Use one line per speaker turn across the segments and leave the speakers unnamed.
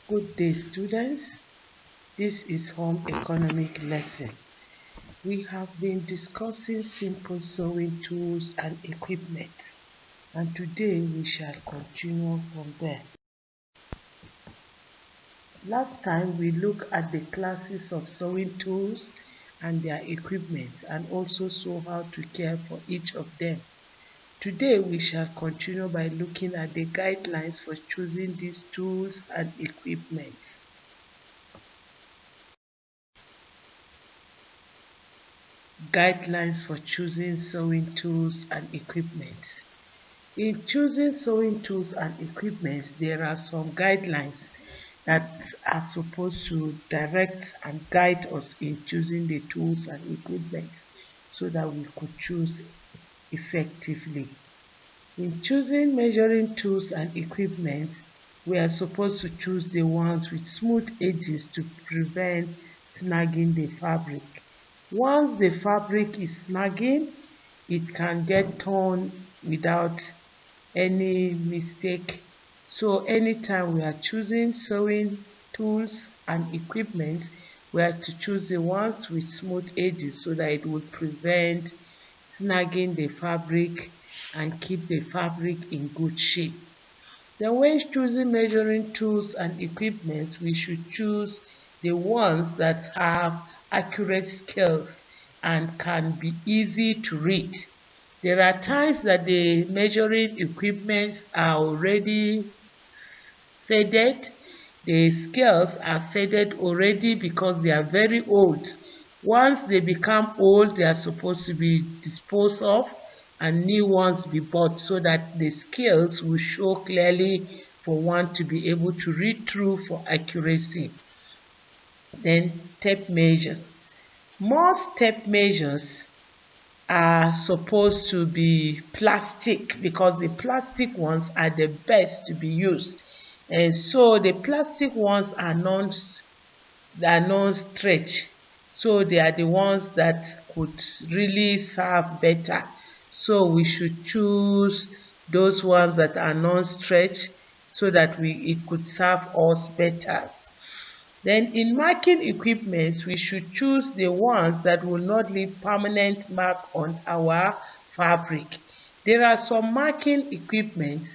Good day, students. This is home economic lesson. We have been discussing simple sewing tools and equipment, and today we shall continue from there. Last time we looked at the classes of sewing tools and their equipment, and also saw how to care for each of them. Today we shall continue by looking at the guidelines for choosing these tools and equipment. Guidelines for choosing sewing tools and equipment. In choosing sewing tools and equipment, there are some guidelines that are supposed to direct and guide us in choosing the tools and equipment so that we could choose effectively. In choosing measuring tools and equipment, we are supposed to choose the ones with smooth edges to prevent snagging the fabric. Once the fabric is snagging, it can get torn without any mistake. So anytime we are choosing sewing tools and equipment, we have to choose the ones with smooth edges so that it will prevent snagging the fabric and keep the fabric in good shape. Then when choosing measuring tools and equipment, we should choose the ones that have accurate scales and can be easy to read. There are times that the measuring equipment are already faded. The scales are faded already because they are very old. Once they become old, they are supposed to be disposed of and new ones be bought so that the scales will show clearly for one to be able to read through for accuracy. Then tape measure. Most tape measures are supposed to be plastic because the plastic ones are the best to be used. And so the plastic ones are non-stretch. So they are the ones that could really serve better. So we should choose those ones that are non-stretch so that it could serve us better. Then in marking equipment, we should choose the ones that will not leave permanent mark on our fabric. There are some marking equipment,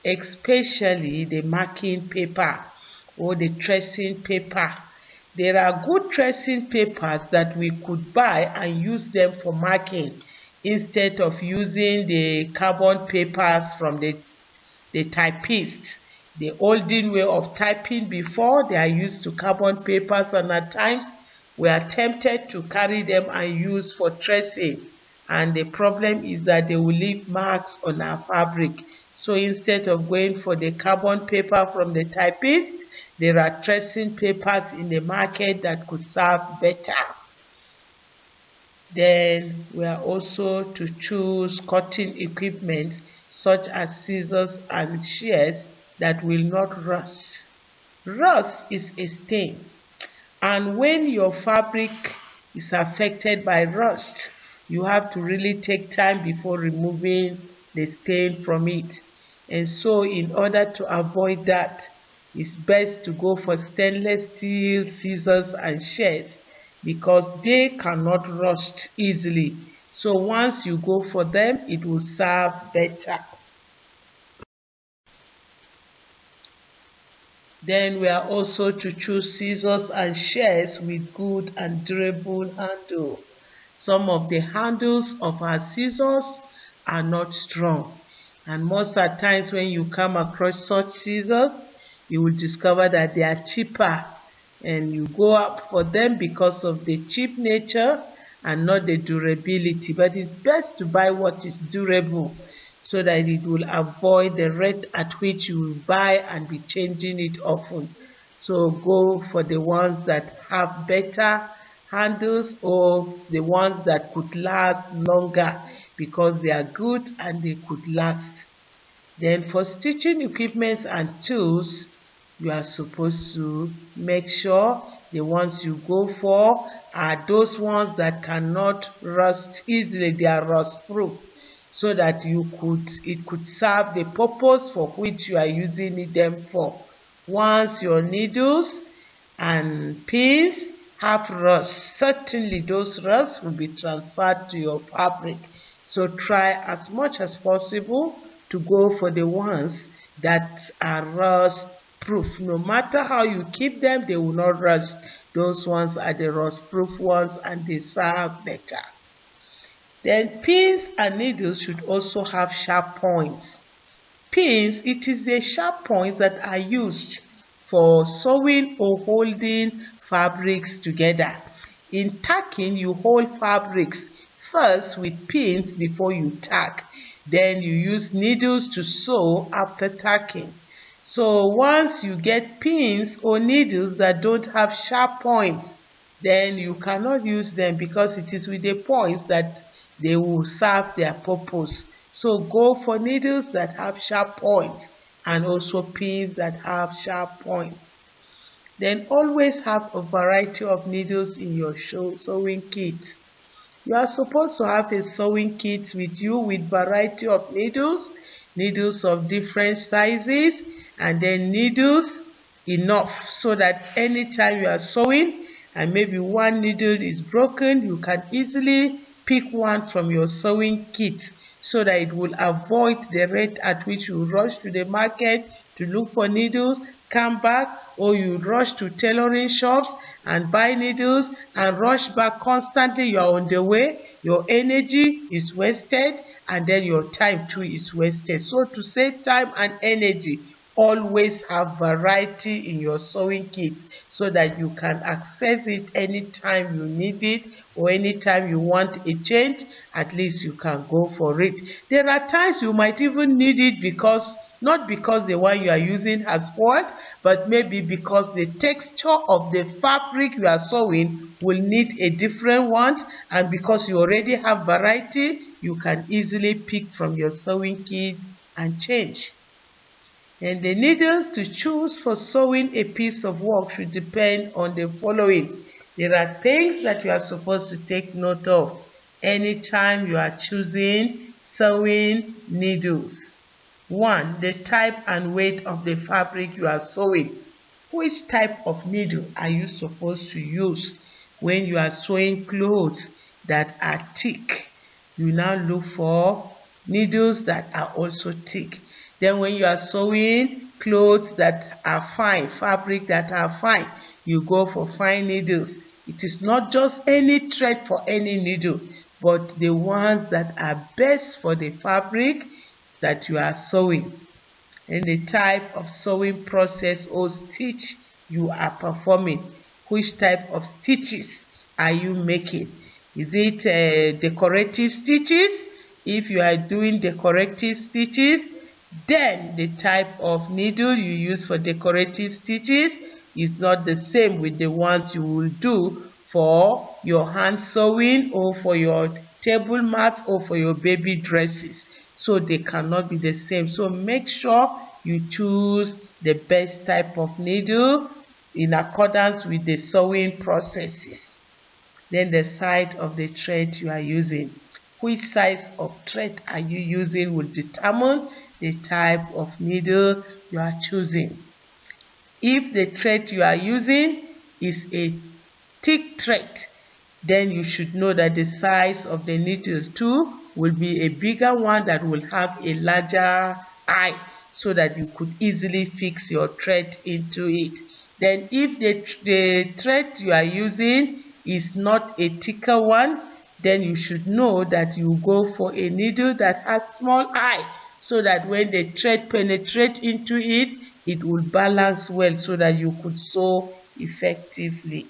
especially the marking paper or the tracing paper. There are good tracing papers that we could buy and use them for marking instead of using the carbon papers from the typist. The olden way of typing before, they are used to carbon papers, and at times we are tempted to carry them and use for tracing. And the problem is that they will leave marks on our fabric. So instead of going for the carbon paper from the typist, there are tracing papers in the market that could serve better. Then we are also to choose cutting equipment such as scissors and shears that will not rust. Rust is a stain, and when your fabric is affected by rust, you have to really take time before removing the stain from it. And so in order to avoid that, it's best to go for stainless steel scissors and shears because they cannot rust easily. So once you go for them, it will serve better. Then we are also to choose scissors and shears with good and durable handle. Some of the handles of our scissors are not strong, and most of the times when you come across such scissors, you will discover that they are cheaper, and you go up for them because of the cheap nature and not the durability. But it's best to buy what is durable so that it will avoid the rate at which you will buy and be changing it often. So go for the ones that have better handles or the ones that could last longer because they are good and they could last. Then for stitching equipment and tools, you are supposed to make sure the ones you go for are those ones that cannot rust easily. They are rust proof, so that it could serve the purpose for which you are using them for. Once your needles and pins have rust, certainly those rusts will be transferred to your fabric. So try as much as possible to go for the ones that are rust proof. No matter how you keep them, they will not rust. Those ones are the rust proof ones and they serve better. Then pins and needles should also have sharp points. Pins, it is the sharp points that are used for sewing or holding fabrics together. In tacking, you hold fabrics first with pins before you tack. Then you use needles to sew after tacking. So once you get pins or needles that don't have sharp points, then you cannot use them because it is with the points that they will serve their purpose. So go for needles that have sharp points and also pins that have sharp points. Then always have a variety of needles in your sewing kit. You are supposed to have a sewing kit with you with variety of needles, needles of different sizes, and then needles enough so that anytime you are sewing and maybe one needle is broken, you can easily pick one from your sewing kit so that it will avoid the rate at which you rush to the market to look for needles, come back, or you rush to tailoring shops and buy needles and rush back constantly. You are on the way, your energy is wasted, and then your time too is wasted. So to save time and energy, always have variety in your sewing kit so that you can access it anytime you need it or anytime you want a change. At least you can go for it. There are times you might even need it not because the one you are using has spoiled, but maybe because the texture of the fabric you are sewing will need a different one, and because you already have variety, you can easily pick from your sewing kit and change. And the needles to choose for sewing a piece of work should depend on the following. There are things that you are supposed to take note of anytime you are choosing sewing needles. 1. The type and weight of the fabric you are sewing. Which type of needle are you supposed to use when you are sewing clothes that are thick? You now look for needles that are also thick. Then when you are sewing clothes that are fine, fabric that are fine, you go for fine needles. It is not just any thread for any needle, but the ones that are best for the fabric that you are sewing. And the type of sewing process or stitch you are performing. Which type of stitches are you making? Is it decorative stitches? If you are doing decorative stitches, then the type of needle you use for decorative stitches is not the same with the ones you will do for your hand sewing or for your table mat or for your baby dresses. So they cannot be the same. So make sure you choose the best type of needle in accordance with the sewing processes. Then the size of the thread you are using. Which size of thread are you using will determine the type of needle you are choosing. If the thread you are using is a thick thread, then you should know that the size of the needle too will be a bigger one that will have a larger eye so that you could easily fix your thread into it. Then if the thread you are using is not a thicker one, then you should know that you go for a needle that has small eye so that when the thread penetrates into it, it will balance well so that you could sew effectively.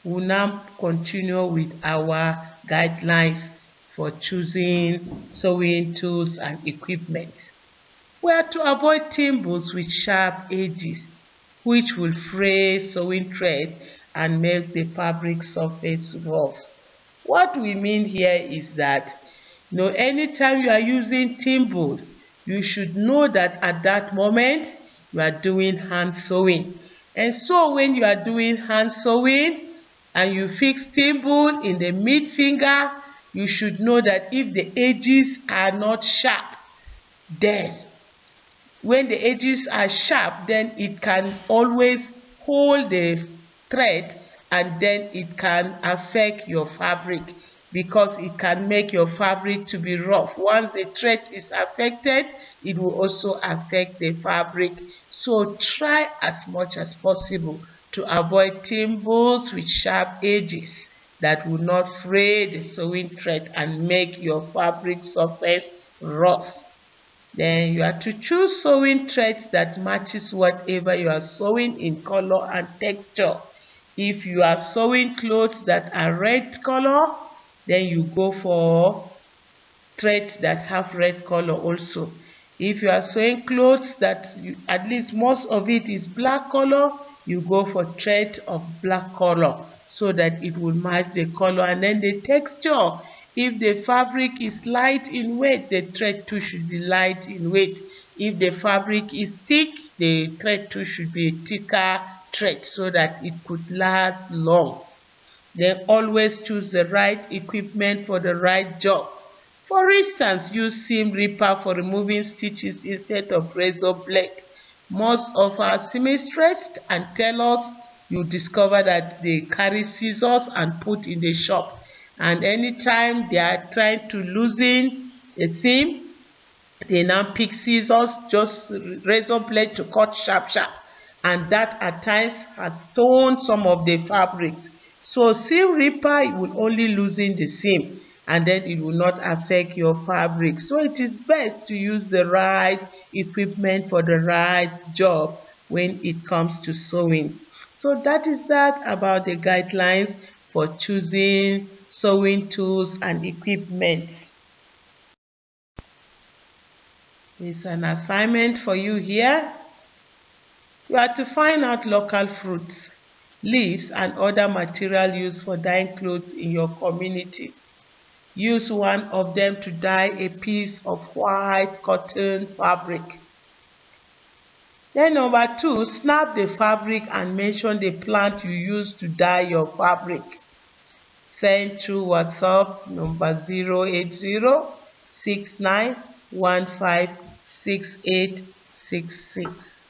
We'll now continue with our guidelines for choosing sewing tools and equipment. We are to avoid thimbles with sharp edges, which will fray sewing thread and make the fabric surface rough. What we mean here is that anytime you are using thimble, you should know that at that moment you are doing hand sewing. And so when you are doing hand sewing and you fix thimble in the mid finger, you should know that if the edges are not sharp, then when the edges are sharp, then it can always hold the thread, and then it can affect your fabric, because it can make your fabric to be rough. Once the thread is affected, it will also affect the fabric. So try as much as possible to avoid thimbles with sharp edges that will not fray the sewing thread and make your fabric surface rough. Then you have to choose sewing threads that matches whatever you are sewing in color and texture. If you are sewing clothes that are red color, then you go for threads that have red color also. If you are sewing clothes that at least most of it is black color, you go for thread of black color so that it will match the color. And then the texture, if the fabric is light in weight, the thread too should be light in weight. If the fabric is thick, the thread too should be a thicker thread so that it could last long. Then always choose the right equipment for the right job. For instance, use seam ripper for removing stitches instead of razor blade. Most of our seamstresses and tailors, you discover that they carry scissors and put in the shop, and anytime they are trying to loosen a seam, they now pick scissors, just razor blade to cut sharp, and that at times has torn some of the fabrics. So seam ripper will only loosen the seam, and then it will not affect your fabric. So it is best to use the right equipment for the right job when it comes to sewing. So that is that about the guidelines for choosing sewing tools and equipment. It's an assignment for you here. You are to find out local fruits, leaves, and other material used for dyeing clothes in your community. Use one of them to dye a piece of white cotton fabric. Then number 2, snap the fabric and mention the plant you use to dye your fabric. Send through WhatsApp number 08069156866.